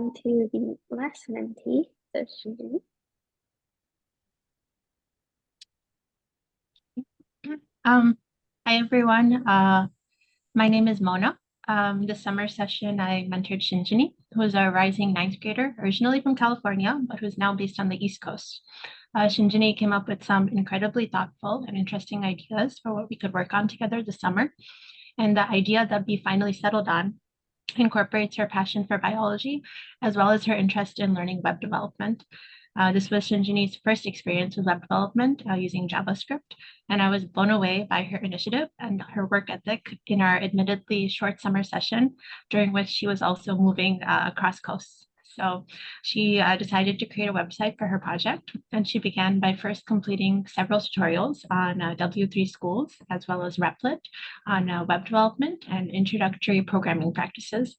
on to the last mentee, the Shinjini. Hi everyone. My name is Mona. This summer session, I mentored Shinjini, who is a rising ninth grader, originally from California, but who's now based on the East Coast. Shinjini came up with some incredibly thoughtful and interesting ideas for what we could work on together this summer. And the idea that we finally settled on incorporates her passion for biology, as well as her interest in learning web development. This was Shinjini's first experience with web development using JavaScript, and I was blown away by her initiative and her work ethic in our admittedly short summer session, during which she was also moving across coasts. So she decided to create a website for her project, and she began by first completing several tutorials on W3 schools, as well as Replit on web development and introductory programming practices.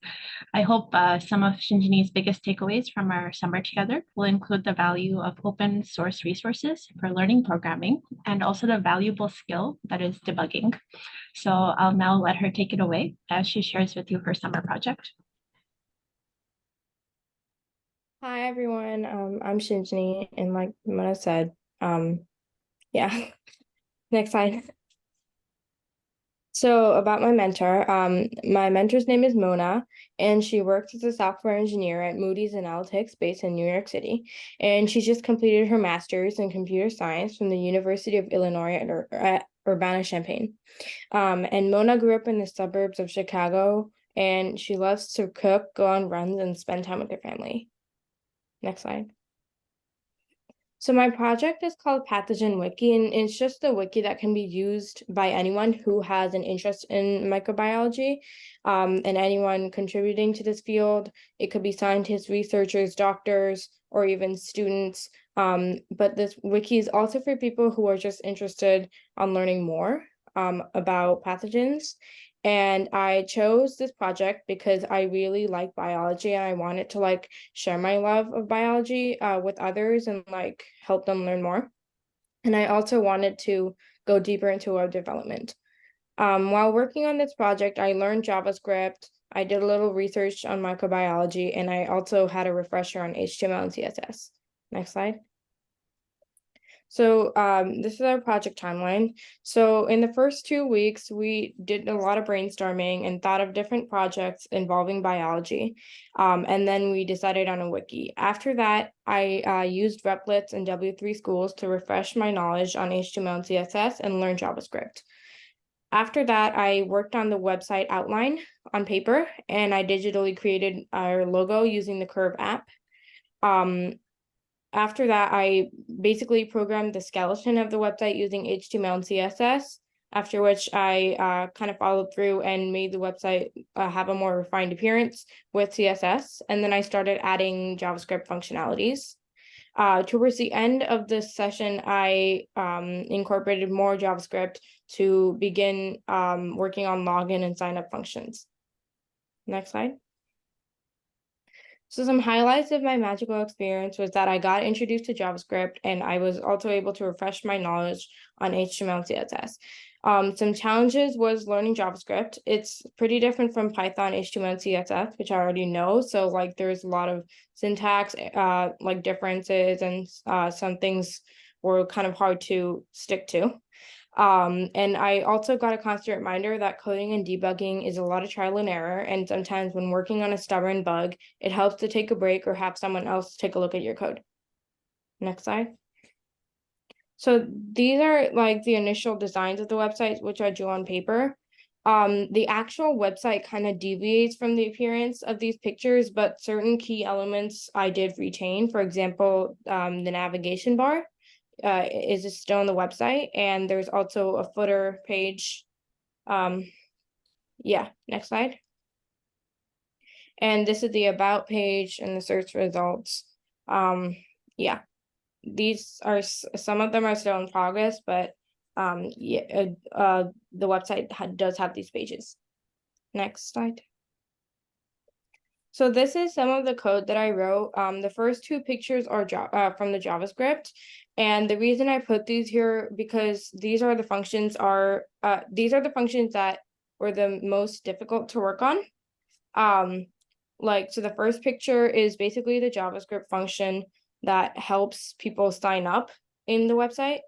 I hope some of Shinjini's biggest takeaways from our summer together will include the value of open source resources for learning programming and also the valuable skill that is debugging. So I'll now let her take it away as she shares with you her summer project. Hi everyone, I'm Shinjini, and like Mona said, yeah, next slide. So about my mentor's name is Mona, and she works as a software engineer at Moody's Analytics based in New York City, and she just completed her master's in computer science from the University of Illinois at Urbana-Champaign. And Mona grew up in the suburbs of Chicago, and she loves to cook, go on runs, and spend time with her family. Next slide. So my project is called Pathogen Wiki, and it's just a wiki that can be used by anyone who has an interest in microbiology, and anyone contributing to this field. It could be scientists, researchers, doctors, or even students. But this wiki is also for people who are just interested on learning more about pathogens. And I chose this project because I really like biology and I wanted to share my love of biology with others and help them learn more. And I also wanted to go deeper into web development. While working on this project, I learned JavaScript. I did a little research on microbiology, and I also had a refresher on HTML and CSS. Next slide. So this is our project timeline. So in the first 2 weeks, we did a lot of brainstorming and thought of different projects involving biology. And then we decided on a wiki. After that, I used Replits and W3 schools to refresh my knowledge on HTML and CSS and learn JavaScript. After that, I worked on the website outline on paper, and I digitally created our logo using the Curve app. After that, I basically programmed the skeleton of the website using HTML and CSS, after which I kind of followed through and made the website have a more refined appearance with CSS. And then I started adding JavaScript functionalities. Towards the end of this session, I incorporated more JavaScript to begin working on login and sign up functions. Next slide. So some highlights of my magical experience was that I got introduced to JavaScript, and I was also able to refresh my knowledge on HTML and CSS. Some challenges was learning JavaScript. It's pretty different from Python, HTML, and CSS, which I already know. So there's a lot of syntax differences, and some things were kind of hard to stick to. And I also got a constant reminder that coding and debugging is a lot of trial and error. And sometimes when working on a stubborn bug, it helps to take a break or have someone else take a look at your code. Next slide. So these are the initial designs of the website, which I drew on paper. The actual website kind of deviates from the appearance of these pictures, but certain key elements I did retain. For example, the navigation bar is still on the website, and there's also a footer page. Yeah, next slide. And this is the about page and the search results. Yeah, these are some of them are still in progress, but yeah, the website does have these pages. Next slide. So this is some of the code that I wrote. The first two pictures are from the JavaScript, and the reason I put these here because these are the functions that were the most difficult to work on. so the first picture is basically the JavaScript function that helps people sign up in the website.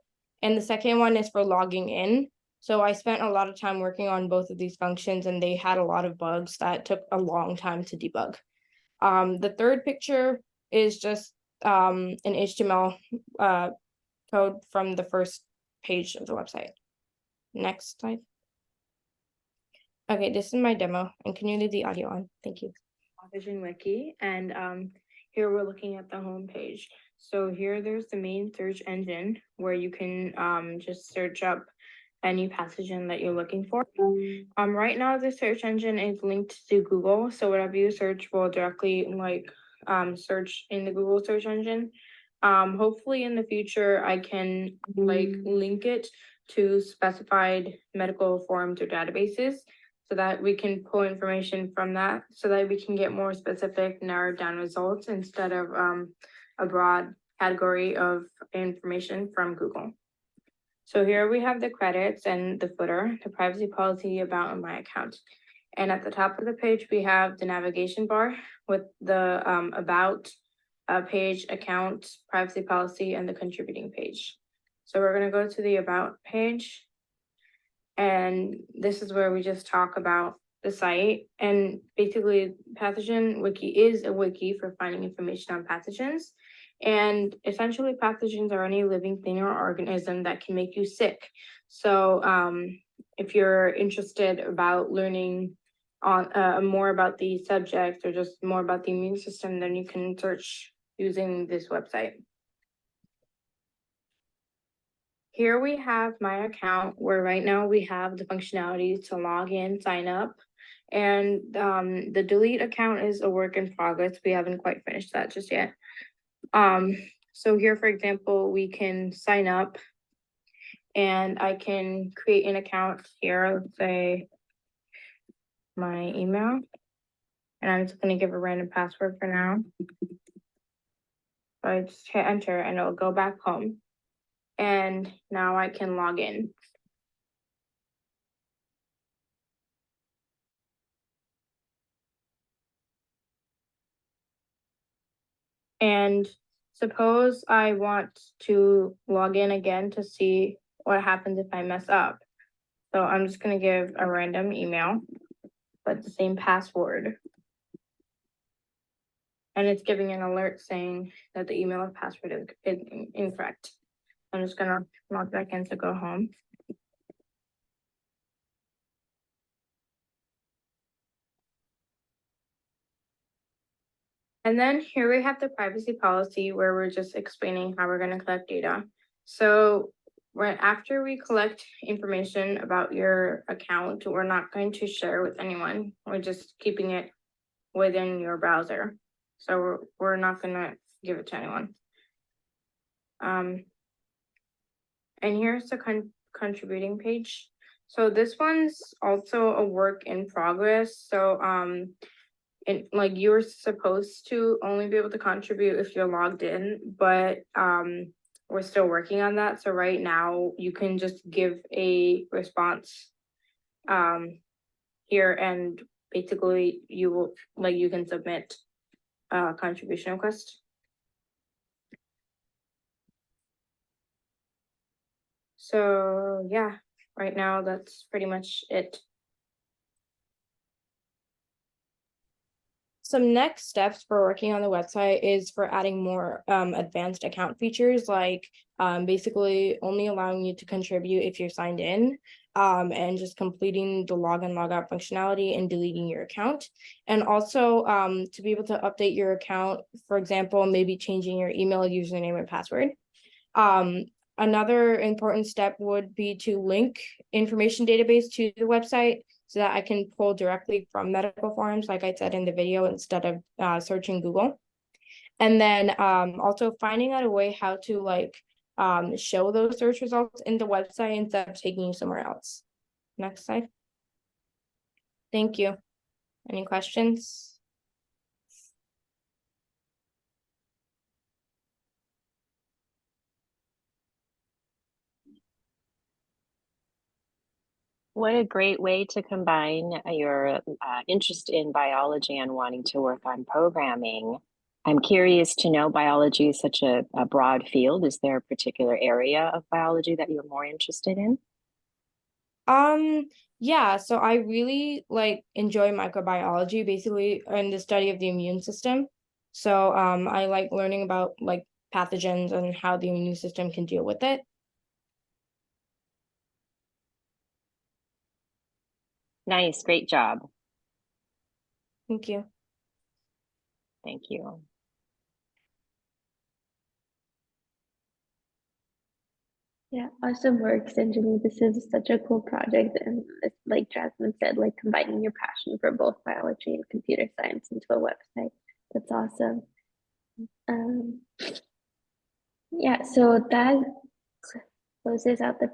And the second one is for logging in. So I spent a lot of time working on both of these functions, and they had a lot of bugs that took a long time to debug. The third picture is just an HTML code from the first page of the website. Next slide. Okay, this is my demo, and can you leave the audio on? Thank you. Vision Wiki, and here we're looking at the home page. So here there's the main search engine where you can just search up any pathogen that you're looking for. Right now the search engine is linked to Google, so whatever you search will directly search in the Google search engine. Hopefully in the future I can link it to specified medical forums or databases, so that we can pull information from that, so that we can get more specific, narrowed down results instead of a broad category of information from Google. So here we have the credits and the footer, the privacy policy, about, and my account. And at the top of the page, we have the navigation bar with the about page, account, privacy policy, and the contributing page. So we're going to go to the about page. And this is where we just talk about the site. And basically, Pathogen Wiki is a wiki for finding information on pathogens. And essentially, pathogens are any living thing or organism that can make you sick. So if you're interested about learning on more about the subject, or just more about the immune system, then you can search using this website. Here we have my account, where right now we have the functionality to log in, sign up, and the delete account is a work in progress. We haven't quite finished that just yet. So here, for example, we can sign up, and I can create an account here, let's say my email, and I'm just going to give a random password for now. So I just hit enter, and it'll go back home. And now I can log in. And suppose I want to log in again to see what happens if I mess up. So I'm just going to give a random email, but the same password. And it's giving an alert saying that the email or password is incorrect. I'm just going to log back in to go home. And then here we have the privacy policy, where we're just explaining how we're going to collect data. So right after we collect information about your account, we're not going to share with anyone. We're just keeping it within your browser. So we're not going to give it to anyone. And here's the contributing page. So this one's also a work in progress. So and you're supposed to only be able to contribute if you're logged in, but we're still working on that. So right now you can just give a response here, and basically you will you can submit a contribution request. So yeah, right now that's pretty much it. Some next steps for working on the website is for adding more advanced account features, like basically only allowing you to contribute if you're signed in, and just completing the log and log out functionality and deleting your account. And also to be able to update your account, for example, maybe changing your email, username, and password. Another important step would be to link information database to the website, so that I can pull directly from medical forums, like I said in the video, instead of searching Google. And then also finding out a way how to show those search results in the website instead of taking you somewhere else. Next slide. Thank you. Any questions? What a great way to combine your interest in biology and wanting to work on programming. I'm curious to know, biology is such a broad field. Is there a particular area of biology that you're more interested in? Yeah, so I really like enjoy microbiology, basically in the study of the immune system. So I like learning about like pathogens and how the immune system can deal with it. Nice, great job. Thank you. Thank you. Yeah, awesome work, Shinjini. This is such a cool project, and it's like Jasmine said, like combining your passion for both biology and computer science into a website. That's awesome. Um, yeah, so that closes out the